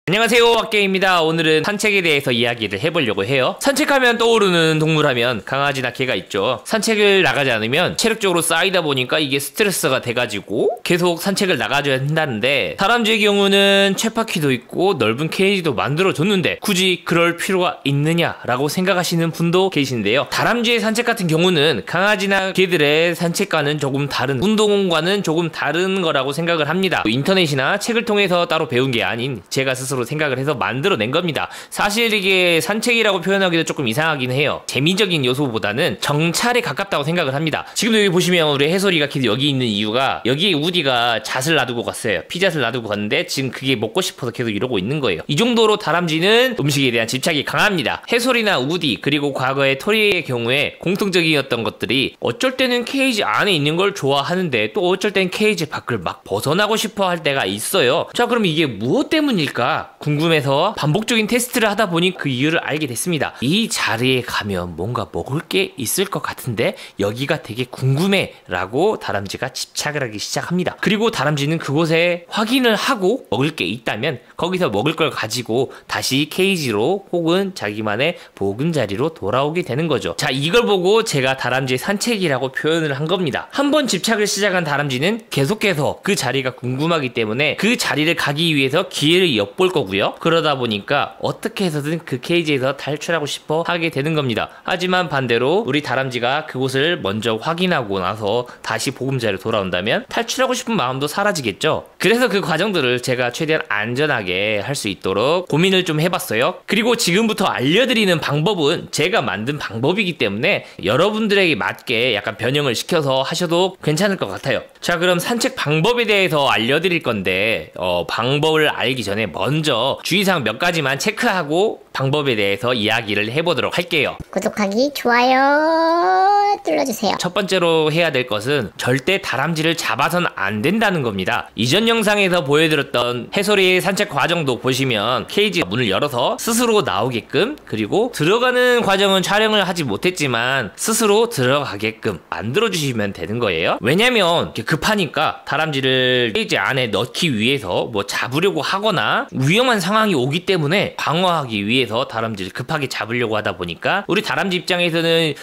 안녕하세요, 왁게입니다. 오늘은 산책에 대해서 이야기를 해보려고 해요. 산책하면 떠오르는 동물하면 강아지나 개가 있죠. 산책을 나가지 않으면 체력적으로 쌓이다 보니까 이게 스트레스가 돼가지고 계속 산책을 나가줘야 한다는데, 다람쥐의 경우는 쳇바퀴도 있고 넓은 케이지도 만들어줬는데 굳이 그럴 필요가 있느냐라고 생각하시는 분도 계신데요. 다람쥐의 산책 같은 경우는 강아지나 개들의 산책과는 조금 다른, 운동과는 조금 다른 거라고 생각을 합니다. 인터넷이나 책을 통해서 따로 배운 게 아닌 제가 스스로 생각을 해서 만들어낸 겁니다. 사실 이게 산책이라고 표현하기도 조금 이상하긴 해요. 재미적인 요소보다는 정찰에 가깝다고 생각을 합니다. 지금도 여기 보시면 우리 해솔이가 계속 여기 있는 이유가, 여기에 우디가 잣을 놔두고 갔어요. 피잣을 놔두고 갔는데 지금 그게 먹고 싶어서 계속 이러고 있는 거예요. 이 정도로 다람쥐는 음식에 대한 집착이 강합니다. 해솔이나 우디, 그리고 과거의 토리의 경우에 공통적이었던 것들이 어쩔 때는 케이지 안에 있는 걸 좋아하는데 또 어쩔 땐 케이지 밖을 막 벗어나고 싶어 할 때가 있어요. 자, 그럼 이게 무엇 때문일까 궁금해서 반복적인 테스트를 하다 보니 그 이유를 알게 됐습니다. 이 자리에 가면 뭔가 먹을 게 있을 것 같은데 여기가 되게 궁금해 라고 다람쥐가 집착을 하기 시작합니다. 그리고 다람쥐는 그곳에 확인을 하고 먹을 게 있다면 거기서 먹을 걸 가지고 다시 케이지로 혹은 자기만의 보금자리로 돌아오게 되는 거죠. 자, 이걸 보고 제가 다람쥐의 산책이라고 표현을 한 겁니다. 한번 집착을 시작한 다람쥐는 계속해서 그 자리가 궁금하기 때문에 그 자리를 가기 위해서 기회를 엿볼 거고요. 그러다 보니까 어떻게 해서든 그 케이지에서 탈출하고 싶어 하게 되는 겁니다. 하지만 반대로 우리 다람쥐가 그곳을 먼저 확인하고 나서 다시 보금자리로 돌아온다면 탈출하고 싶은 마음도 사라지겠죠. 그래서 그 과정들을 제가 최대한 안전하게 할 수 있도록 고민을 좀 해봤어요. 그리고 지금부터 알려드리는 방법은 제가 만든 방법이기 때문에 여러분들에게 맞게 약간 변형을 시켜서 하셔도 괜찮을 것 같아요. 자, 그럼 산책 방법에 대해서 알려드릴 건데 방법을 알기 전에 먼저 주의사항 몇 가지만 체크하고 방법에 대해서 이야기를 해보도록 할게요. 구독하기, 좋아요 눌러주세요. 첫 번째로 해야 될 것은 절대 다람쥐를 잡아선 안 된다는 겁니다. 이전 영상에서 보여드렸던 해솔이의 산책 과정도 보시면 케이지 문을 열어서 스스로 나오게끔, 그리고 들어가는 과정은 촬영을 하지 못했지만 스스로 들어가게끔 만들어주시면 되는 거예요. 왜냐면 급하니까 다람쥐를 케이지 안에 넣기 위해서 뭐 잡으려고 하거나 위험한 상황이 오기 때문에 방어하기 위해서 다람쥐를 급하게 잡으려고 하다 보니까 우리 다람쥐 입장에서는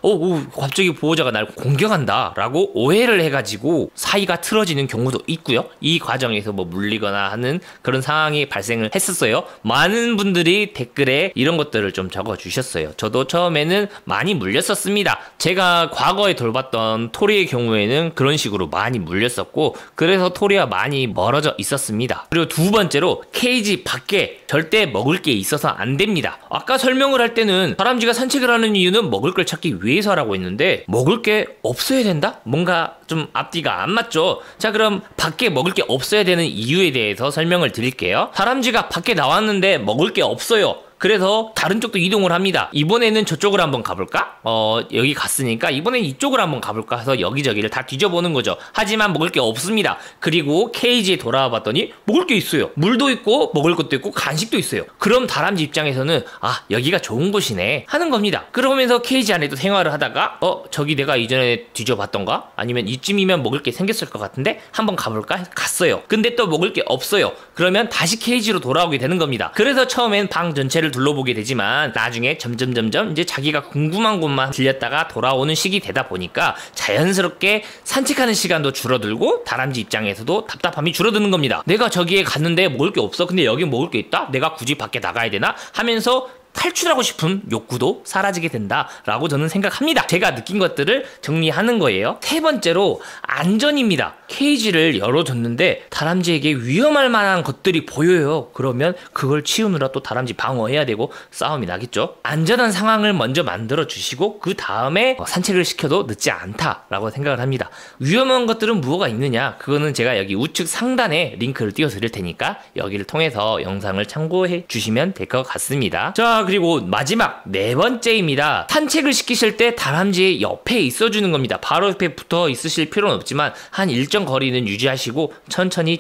갑자기 보호자가 날 공격한다 라고 오해를 해가지고 사이가 틀어지는 경우도 있고요. 이 과정에서 뭐 물리거나 하는 그런 상황이 발생을 했었어요. 많은 분들이 댓글에 이런 것들을 좀 적어주셨어요. 저도 처음에는 많이 물렸었습니다. 제가 과거에 돌봤던 토리의 경우에는 그런 식으로 많이 물렸었고, 그래서 토리와 많이 멀어져 있었습니다. 그리고 두 번째로 케이지 밖에 절대 먹을 게 있어서 안 됩니다. 아까 설명을 할 때는 다람쥐가 산책을 하는 이유는 먹을 걸 찾기 위해서라고 했는데 먹을 게 없어야 된다? 뭔가 좀 앞뒤가 안 맞죠? 자, 그럼 밖에 먹을 게 없어야 되는 이유에 대해서 설명을 드릴게요. 다람쥐가 밖에 나왔는데 먹을 게 없어요. 그래서 다른 쪽도 이동을 합니다. 이번에는 저쪽으로 한번 가볼까? 여기 갔으니까 이번엔 이쪽으로 한번 가볼까 해서 여기저기를 다 뒤져보는 거죠. 하지만 먹을 게 없습니다. 그리고 케이지에 돌아와 봤더니 먹을 게 있어요. 물도 있고 먹을 것도 있고 간식도 있어요. 그럼 다람쥐 입장에서는 여기가 좋은 곳이네 하는 겁니다. 그러면서 케이지 안에도 생활을 하다가 저기 내가 이전에 뒤져봤던가? 아니면 이쯤이면 먹을 게 생겼을 것 같은데 한번 가볼까? 갔어요. 근데 또 먹을 게 없어요. 그러면 다시 케이지로 돌아오게 되는 겁니다. 그래서 처음엔 방 전체를 둘러보게 되지만 나중에 점점 이제 자기가 궁금한 곳만 들렸다가 돌아오는 시기 되다 보니까 자연스럽게 산책하는 시간도 줄어들고 다람쥐 입장에서도 답답함이 줄어드는 겁니다. 내가 저기에 갔는데 먹을 게 없어. 근데 여기 먹을 게 있다? 내가 굳이 밖에 나가야 되나? 하면서 탈출하고 싶은 욕구도 사라지게 된다라고 저는 생각합니다. 제가 느낀 것들을 정리하는 거예요. 세 번째로 안전입니다. 케이지를 열어줬는데 다람쥐에게 위험할 만한 것들이 보여요. 그러면 그걸 치우느라 또 다람쥐 방어해야 되고 싸움이 나겠죠. 안전한 상황을 먼저 만들어 주시고 그 다음에 산책을 시켜도 늦지 않다라고 생각을 합니다. 위험한 것들은 무엇가 있느냐? 그거는 제가 여기 우측 상단에 링크를 띄워 드릴 테니까 여기를 통해서 영상을 참고해 주시면 될 것 같습니다. 자, 그리고 마지막 네 번째입니다. 산책을 시키실 때 다람쥐의 옆에 있어주는 겁니다. 바로 옆에 붙어 있으실 필요는 없지만 한 일정 거리는 유지하시고 천천히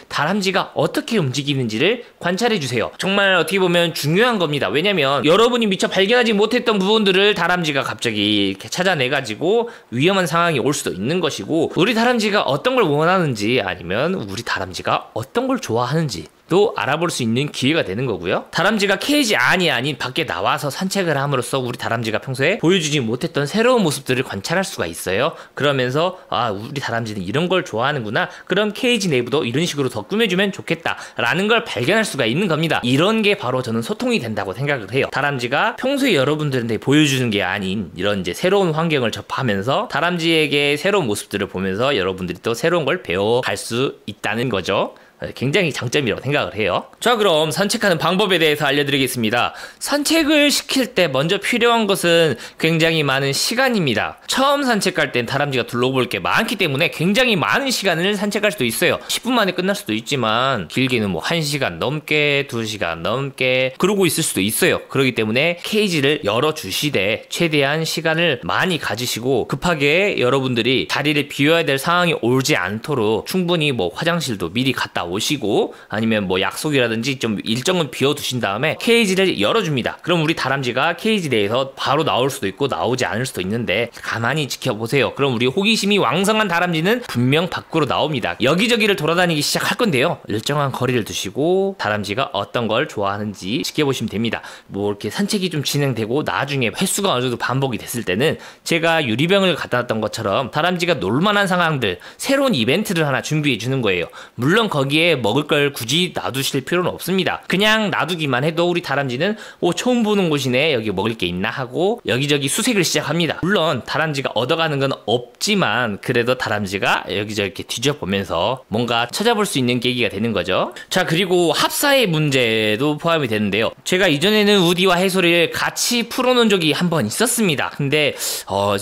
다람쥐가 어떻게 움직이는지를 관찰해 주세요. 정말 어떻게 보면 중요한 겁니다. 왜냐면 여러분이 미처 발견하지 못했던 부분들을 다람쥐가 갑자기 이렇게 찾아내가지고 위험한 상황이 올 수도 있는 것이고, 우리 다람쥐가 어떤 걸 원하는지 아니면 우리 다람쥐가 어떤 걸 좋아하는지 또 알아볼 수 있는 기회가 되는 거고요. 다람쥐가 케이지 안이 아닌 밖에 나와서 산책을 함으로써 우리 다람쥐가 평소에 보여주지 못했던 새로운 모습들을 관찰할 수가 있어요. 그러면서 아, 우리 다람쥐는 이런 걸 좋아하는구나. 그럼 케이지 내부도 이런 식으로 더 꾸며주면 좋겠다 라는 걸 발견할 수가 있는 겁니다. 이런 게 바로 저는 소통이 된다고 생각을 해요. 다람쥐가 평소에 여러분들한테 보여주는 게 아닌 이런 이제 새로운 환경을 접하면서 다람쥐에게 새로운 모습들을 보면서 여러분들이 또 새로운 걸 배워갈 수 있다는 거죠. 굉장히 장점이라고 생각을 해요. 자, 그럼 산책하는 방법에 대해서 알려드리겠습니다. 산책을 시킬 때 먼저 필요한 것은 굉장히 많은 시간입니다. 처음 산책할 땐 다람쥐가 둘러볼 게 많기 때문에 굉장히 많은 시간을 산책할 수도 있어요. 10분 만에 끝날 수도 있지만 길게는 뭐 1시간 넘게 2시간 넘게 그러고 있을 수도 있어요. 그렇기 때문에 케이지를 열어주시되 최대한 시간을 많이 가지시고 급하게 여러분들이 자리를 비워야 될 상황이 오지 않도록 충분히 뭐 화장실도 미리 갔다 오시고 아니면 뭐 약속이라든지 좀 일정은 비워두신 다음에 케이지를 열어줍니다. 그럼 우리 다람쥐가 케이지 내에서 바로 나올 수도 있고 나오지 않을 수도 있는데 가만히 지켜보세요. 그럼 우리 호기심이 왕성한 다람쥐는 분명 밖으로 나옵니다. 여기저기를 돌아다니기 시작할 건데요. 일정한 거리를 두시고 다람쥐가 어떤 걸 좋아하는지 지켜보시면 됩니다. 뭐 이렇게 산책이 좀 진행되고 나중에 횟수가 어느 정도 반복이 됐을 때는 제가 유리병을 갖다 놨던 것처럼 다람쥐가 놀만한 상황들, 새로운 이벤트를 하나 준비해 주는 거예요. 물론 거기에 먹을 걸 굳이 놔두실 필요는 없습니다. 그냥 놔두기만 해도 우리 다람쥐는 처음 보는 곳이네, 여기 먹을 게 있나 하고 여기저기 수색을 시작합니다. 물론 다람쥐가 얻어가는 건 없지만 그래도 다람쥐가 여기저기 이렇게 뒤져보면서 뭔가 찾아볼 수 있는 계기가 되는 거죠. 자, 그리고 합사의 문제도 포함이 되는데요. 제가 이전에는 우디와 해솔이를 같이 풀어놓은 적이 한 번 있었습니다. 근데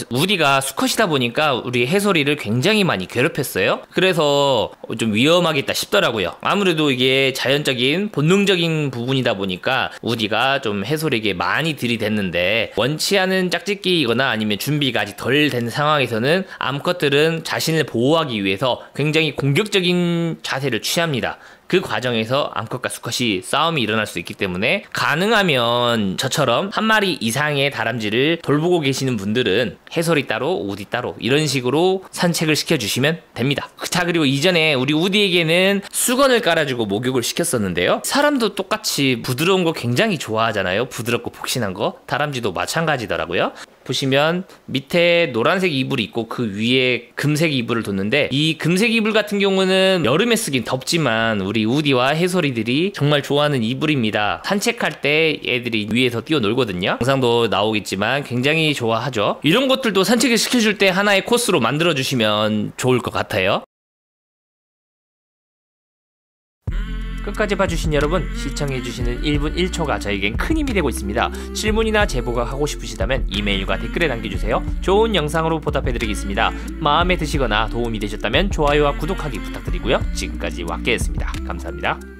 우디가 수컷이다 보니까 우리 해솔이를 굉장히 많이 괴롭혔어요. 그래서 좀 위험하겠다 싶더라고요. 아무래도 이게 자연적인 본능적인 부분이다 보니까 우디가 좀 해솔에게 많이 들이댔는데 원치 않은 짝짓기이거나 아니면 준비가 아직 덜 된 상황에서는 암컷들은 자신을 보호하기 위해서 굉장히 공격적인 자세를 취합니다. 그 과정에서 암컷과 수컷이 싸움이 일어날 수 있기 때문에 가능하면 저처럼 한 마리 이상의 다람쥐를 돌보고 계시는 분들은 해솔이 따로 우디 따로 이런 식으로 산책을 시켜주시면 됩니다. 자, 그리고 이전에 우리 우디에게는 수건을 깔아주고 목욕을 시켰었는데요. 사람도 똑같이 부드러운 거 굉장히 좋아하잖아요. 부드럽고 폭신한 거. 다람쥐도 마찬가지더라고요. 보시면 밑에 노란색 이불이 있고 그 위에 금색 이불을 뒀는데 이 금색 이불 같은 경우는 여름에 쓰긴 덥지만 우리 우디와 해솔이들이 정말 좋아하는 이불입니다. 산책할 때 애들이 위에서 뛰어놀거든요. 영상도 나오겠지만 굉장히 좋아하죠. 이런 것들도 산책을 시켜줄 때 하나의 코스로 만들어주시면 좋을 것 같아요. 끝까지 봐주신 여러분, 시청해주시는 1분 1초가 저에겐 큰 힘이 되고 있습니다. 질문이나 제보가 하고 싶으시다면 이메일과 댓글에 남겨주세요. 좋은 영상으로 보답해드리겠습니다. 마음에 드시거나 도움이 되셨다면 좋아요와 구독하기 부탁드리고요. 지금까지 왁개였습니다. 감사합니다.